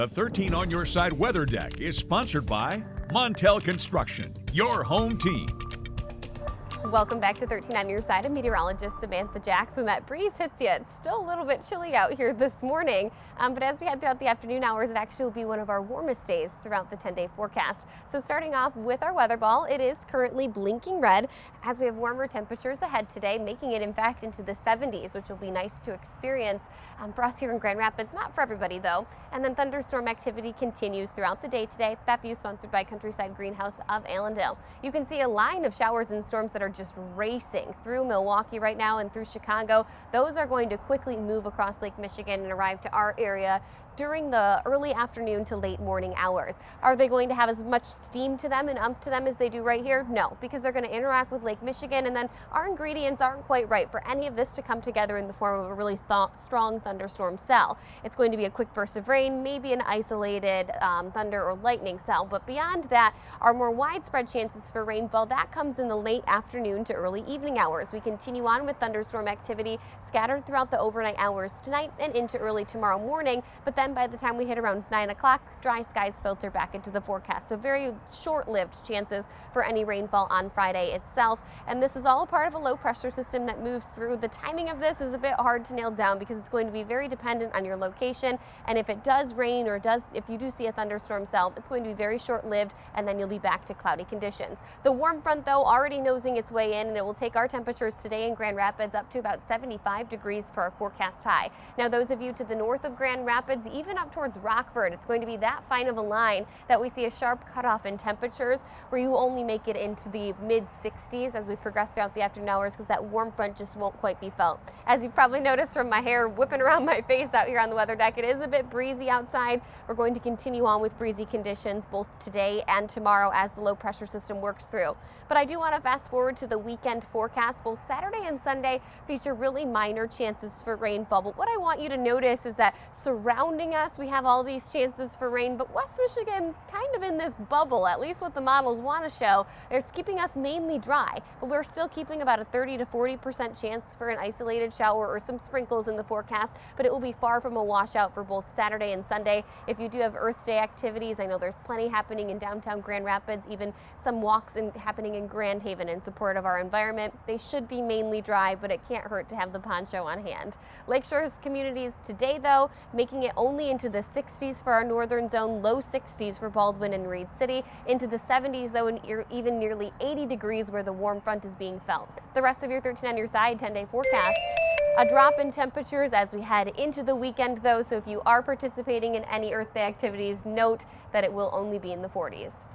The 13 on Your Side weather deck is sponsored by Montel Construction, your home team. Welcome back to 13 on Your Side. I'm meteorologist Samantha Jacks. When that breeze hits you, it's still a little bit chilly out here this morning. But as we head throughout the afternoon hours, it actually will be one of our warmest days throughout the 10-day forecast. So starting off with our weather ball, it is currently blinking red as we have warmer temperatures ahead today, making it in fact into the 70s, which will be nice to experience for us here in Grand Rapids. Not for everybody though. And then thunderstorm activity continues throughout the day today. That view sponsored by Countryside Greenhouse of Allendale. You can see a line of showers and storms that are just racing through Milwaukee right now and through Chicago. Those are going to quickly move across Lake Michigan and arrive to our area during the early afternoon to late morning hours. Are they going to have as much steam to them and umph to them as they do right here? No, because they're going to interact with Lake Michigan, and then our ingredients aren't quite right for any of this to come together in the form of a really strong thunderstorm cell. It's going to be a quick burst of rain, maybe an isolated thunder or lightning cell, but beyond that, our more widespread chances for rainfall, that comes in the late afternoon to early evening hours. We continue on with thunderstorm activity scattered throughout the overnight hours tonight and into early tomorrow morning, but then by the time we hit around 9 o'clock, dry skies filter back into the forecast. So very short-lived chances for any rainfall on Friday itself. And this is all part of a low pressure system that moves through. The timing of this is a bit hard to nail down because it's going to be very dependent on your location. And if it does rain or if you do see a thunderstorm cell, it's going to be very short-lived and then you'll be back to cloudy conditions. The warm front though already nosing its way in, and it will take our temperatures today in Grand Rapids up to about 75 degrees for our forecast high. Now those of you to the north of Grand Rapids, even up towards Rockford, it's going to be that fine of a line that we see a sharp cutoff in temperatures where you only make it into the mid 60s as we progress throughout the afternoon hours because that warm front just won't quite be felt. As you've probably noticed from my hair whipping around my face out here on the weather deck, it is a bit breezy outside. We're going to continue on with breezy conditions both today and tomorrow as the low pressure system works through. But I do want to fast forward to the weekend forecast. Both Saturday and Sunday feature really minor chances for rainfall. But what I want you to notice is that surrounding us, we have all these chances for rain, but West Michigan kind of in this bubble, at least what the models want to show. It's keeping us mainly dry, but we're still keeping about a 30 to 40% chance for an isolated shower or some sprinkles in the forecast, but it will be far from a washout for both Saturday and Sunday. If you do have Earth Day activities, I know there's plenty happening in downtown Grand Rapids, even some walks happening in Grand Haven in support of our environment. They should be mainly dry, but it can't hurt to have the poncho on hand. Lakeshore's communities today, though, making it only into the 60s for our northern zone, low 60s for Baldwin and Reed City, into the 70s, though, and even nearly 80 degrees where the warm front is being felt. The rest of your 13 on Your Side 10-day forecast. A drop in temperatures as we head into the weekend, though, so if you are participating in any Earth Day activities, note that it will only be in the 40s.